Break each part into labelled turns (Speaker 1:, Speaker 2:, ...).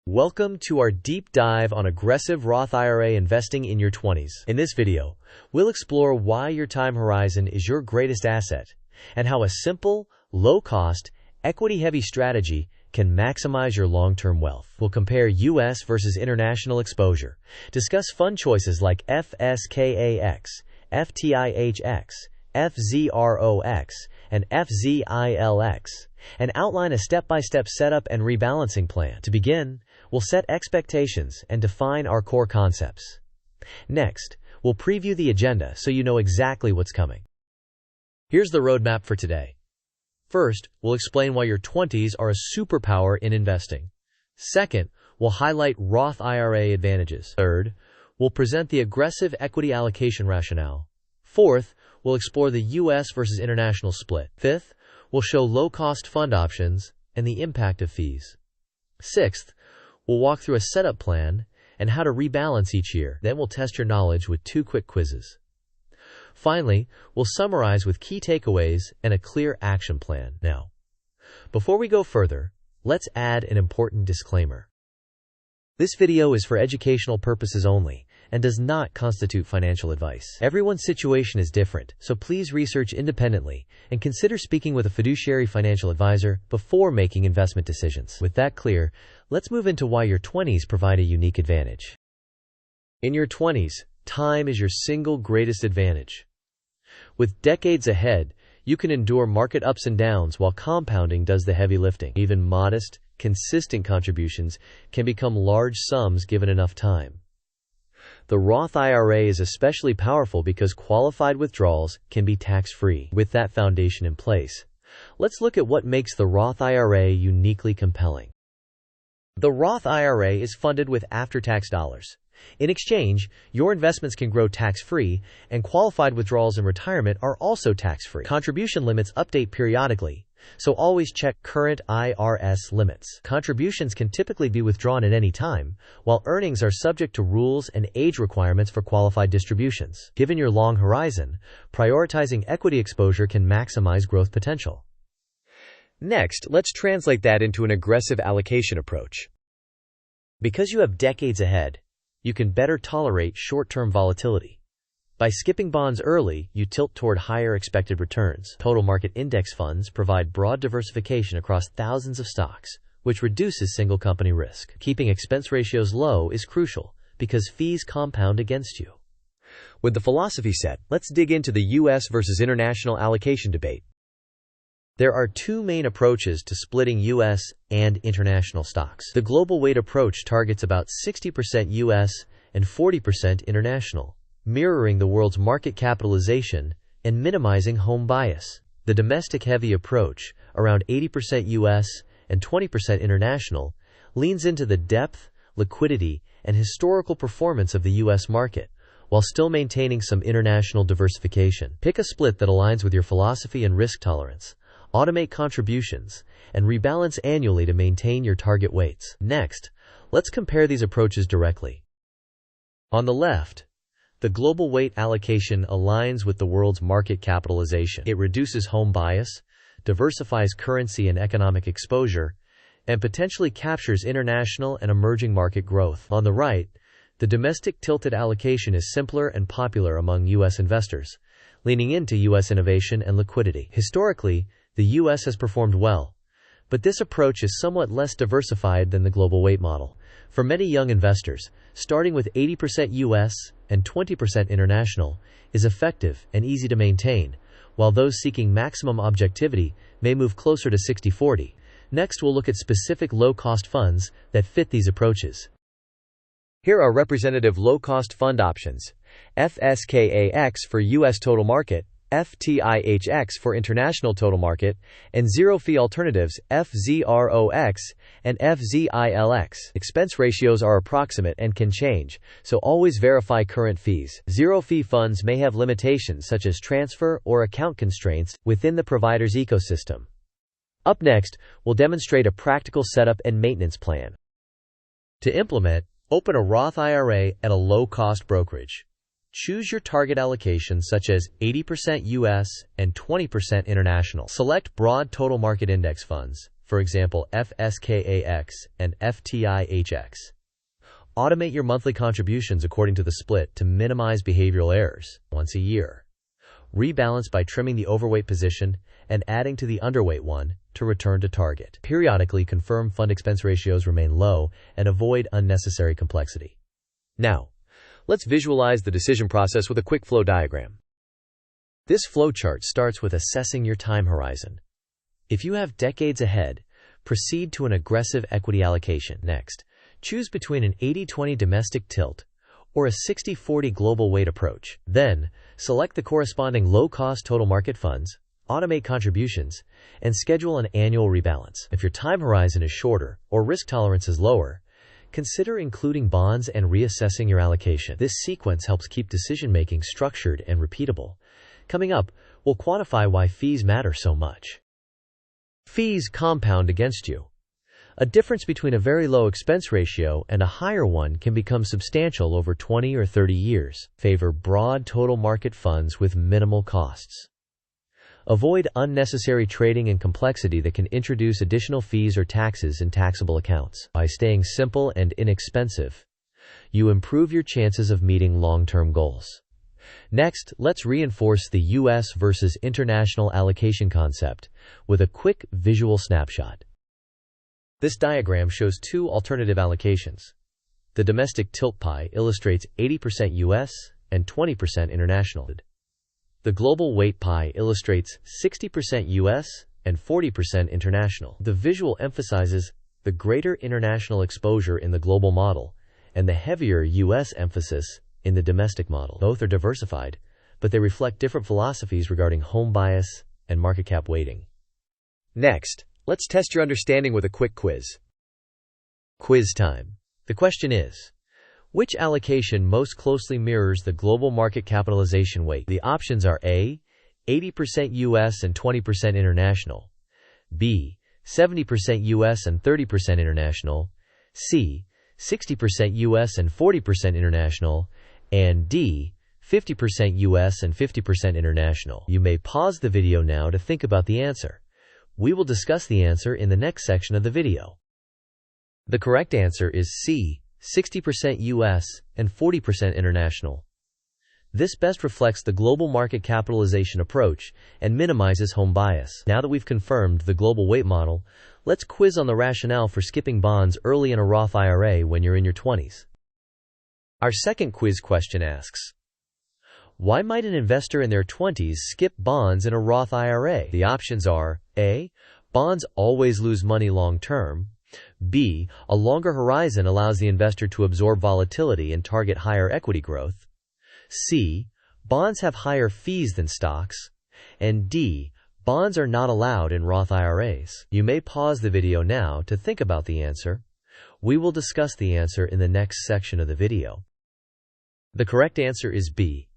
Speaker 1: Welcome to our deep dive on aggressive Roth IRA investing in your 20s. In this video, we'll explore why your time horizon is your greatest asset and how a simple, low-cost, equity-heavy strategy can maximize your long-term wealth. We'll compare U.S. versus international exposure, discuss fund choices like FSKAX, FTIHX, FZROX, and FZILX, and outline a step-by-step setup and rebalancing plan. To begin, we'll set expectations and define our core concepts. Next, we'll preview the agenda so you know exactly what's coming. Here's the roadmap for today. First, we'll explain why your 20s are a superpower in investing. Second, we'll highlight Roth IRA advantages. Third, we'll present the aggressive equity allocation rationale. Fourth, we'll explore the U.S. versus international split. Fifth, we'll show low-cost fund options and the impact of fees. Sixth, we'll walk through a setup plan and how to rebalance each year. Then we'll test your knowledge with 2 quick quizzes. Finally, we'll summarize with key takeaways and a clear action plan. Now, before we go further, let's add an important disclaimer. This video is for educational purposes only and does not constitute financial advice. Everyone's situation is different, so please research independently and consider speaking with a fiduciary financial advisor before making investment decisions. With that clear, let's move into why your 20s provide a unique advantage. In your 20s, time is your single greatest advantage. With decades ahead, you can endure market ups and downs while compounding does the heavy lifting. Even modest, consistent contributions can become large sums given enough time. The Roth IRA is especially powerful because qualified withdrawals can be tax-free. With that foundation in place, let's look at what makes the Roth IRA uniquely compelling. The Roth IRA is funded with after-tax dollars. In exchange, your investments can grow tax-free, and qualified withdrawals in retirement are also tax-free. Contribution limits update periodically, so always check current IRS limits. Contributions can typically be withdrawn at any time, while earnings are subject to rules and age requirements for qualified distributions. Given your long horizon, prioritizing equity exposure can maximize growth potential. Next, let's translate that into an aggressive allocation approach. Because you have decades ahead, you can better tolerate short-term volatility. By skipping bonds early, you tilt toward higher expected returns. Total market index funds provide broad diversification across thousands of stocks, which reduces single company risk. Keeping expense ratios low is crucial because fees compound against you. With the philosophy set, let's dig into the U.S. versus international allocation debate. There are 2 main approaches to splitting U.S. and international stocks. The global weight approach targets about 60% U.S. and 40% international, mirroring the world's market capitalization and minimizing home bias. The domestic-heavy approach, around 80% U.S. and 20% international, leans into the depth, liquidity, and historical performance of the U.S. market, while still maintaining some international diversification. Pick a split that aligns with your philosophy and risk tolerance. Automate contributions, and rebalance annually to maintain your target weights. Next, let's compare these approaches directly. On the left, the global weight allocation aligns with the world's market capitalization. It reduces home bias, diversifies currency and economic exposure, and potentially captures international and emerging market growth. On the right, the domestic tilted allocation is simpler and popular among U.S. investors, leaning into U.S. innovation and liquidity. Historically, the U.S. has performed well, but this approach is somewhat less diversified than the global weight model. For many young investors, starting with 80% U.S. and 20% international is effective and easy to maintain, while those seeking maximum objectivity may move closer to 60-40. Next, we'll look at specific low-cost funds that fit these approaches. Here are representative low-cost fund options: FSKAX for U.S. total market, FTIHX for international total market, and zero-fee alternatives FZROX and FZILX. Expense ratios are approximate and can change, so always verify current fees. Zero-fee funds may have limitations such as transfer or account constraints within the provider's ecosystem. Up next, we'll demonstrate a practical setup and maintenance plan. To implement, open a Roth IRA at a low-cost brokerage. Choose your target allocation such as 80% U.S. and 20% international. Select broad total market index funds, for example FSKAX and FTIHX. Automate your monthly contributions according to the split to minimize behavioral errors. Once a year. Rebalance by trimming the overweight position and adding to the underweight one to return to target. Periodically confirm fund expense ratios remain low and avoid unnecessary complexity. Now, let's visualize the decision process with a quick flow diagram. This flowchart starts with assessing your time horizon. If you have decades ahead, proceed to an aggressive equity allocation. Next, choose between an 80-20 domestic tilt or a 60-40 global weight approach. Then, select the corresponding low-cost total market funds, automate contributions, and schedule an annual rebalance. If your time horizon is shorter or risk tolerance is lower, consider including bonds and reassessing your allocation. This sequence helps keep decision-making structured and repeatable. Coming up, we'll quantify why fees matter so much. Fees compound against you. A difference between a very low expense ratio and a higher one can become substantial over 20 or 30 years. Favor broad total market funds with minimal costs. Avoid unnecessary trading and complexity that can introduce additional fees or taxes in taxable accounts. By staying simple and inexpensive, you improve your chances of meeting long-term goals. Next, let's reinforce the U.S. versus international allocation concept with a quick visual snapshot. This diagram shows two alternative allocations. The domestic tilt pie illustrates 80% U.S. and 20% international. The global weight pie illustrates 60% U.S. and 40% international. The visual emphasizes the greater international exposure in the global model and the heavier U.S. emphasis in the domestic model. Both are diversified, but they reflect different philosophies regarding home bias and market cap weighting. Next, let's test your understanding with a quick quiz. Quiz time. The question is, which allocation most closely mirrors the global market capitalization weight? The options are A, 80% U.S. and 20% international, B, 70% U.S. and 30% international, C, 60% U.S. and 40% international, and D, 50% U.S. and 50% international. You may pause the video now to think about the answer. We will discuss the answer in the next section of the video. The correct answer is C, 60% U.S. and 40% international. This best reflects the global market capitalization approach and minimizes home bias. Now that we've confirmed the global weight model, let's quiz on the rationale for skipping bonds early in a Roth IRA when you're in your 20s. Our second quiz question asks, why might an investor in their 20s skip bonds in a Roth IRA? The options are A, bonds always lose money long term, B, a longer horizon allows the investor to absorb volatility and target higher equity growth, C, bonds have higher fees than stocks, and D, bonds are not allowed in Roth IRAs. You may pause the video now to think about the answer. We will discuss the answer in the next section of the video. The correct answer is B.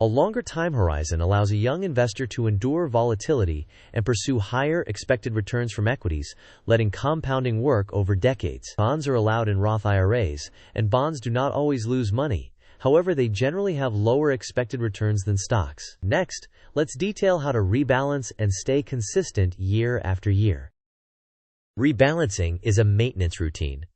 Speaker 1: A longer time horizon allows a young investor to endure volatility and pursue higher expected returns from equities, letting compounding work over decades. Bonds are allowed in Roth IRAs, and bonds do not always lose money. However, they generally have lower expected returns than stocks. Next, let's detail how to rebalance and stay consistent year after year. Rebalancing is a maintenance routine.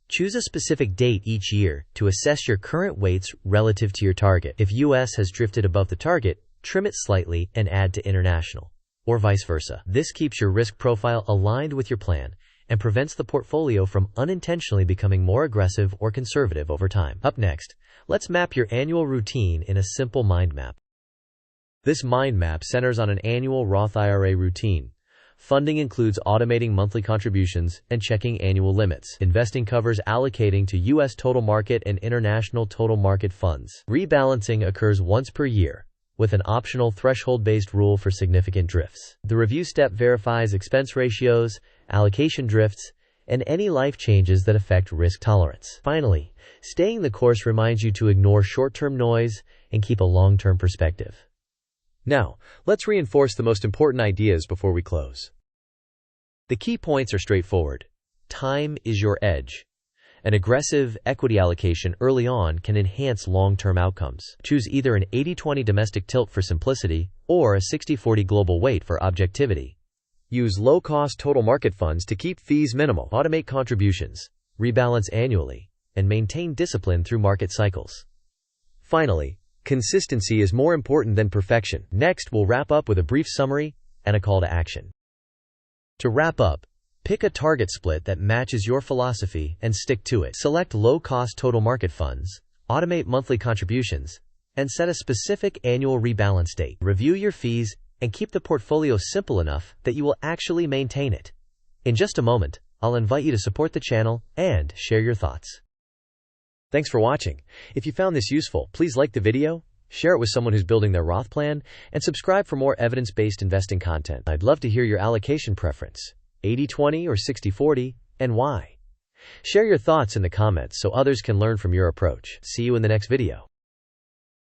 Speaker 1: Choose a specific date each year to assess your current weights relative to your target. If U.S. has drifted above the target, trim it slightly and add to international, or vice versa. This keeps your risk profile aligned with your plan and prevents the portfolio from unintentionally becoming more aggressive or conservative over time. Up next, let's map your annual routine in a simple mind map. This mind map centers on an annual Roth IRA routine. Funding includes automating monthly contributions and checking annual limits. Investing covers allocating to U.S. total market and international total market funds. Rebalancing occurs once per year, with an optional threshold-based rule for significant drifts. The review step verifies expense ratios, allocation drifts, and any life changes that affect risk tolerance. Finally, staying the course reminds you to ignore short-term noise and keep a long-term perspective. Now, let's reinforce the most important ideas before we close. The key points are straightforward. Time is your edge. An aggressive equity allocation early on can enhance long-term outcomes. Choose either an 80-20 domestic tilt for simplicity or a 60-40 global weight for objectivity. Use low-cost total market funds to keep fees minimal. Automate contributions, rebalance annually, and maintain discipline through market cycles. Finally, consistency is more important than perfection. Next, we'll wrap up with a brief summary and a call to action. To wrap up, pick a target split that matches your philosophy and stick to it. Select low-cost total market funds, automate monthly contributions, and set a specific annual rebalance date. Review your fees and keep the portfolio simple enough that you will actually maintain it. In just a moment, I'll invite you to support the channel and share your thoughts. Thanks for watching. If you found this useful, please like the video, share it with someone who's building their Roth plan, and subscribe for more evidence-based investing content. I'd love to hear your allocation preference, 80-20 or 60-40, and why. Share your thoughts in the comments so others can learn from your approach. See you in the next video.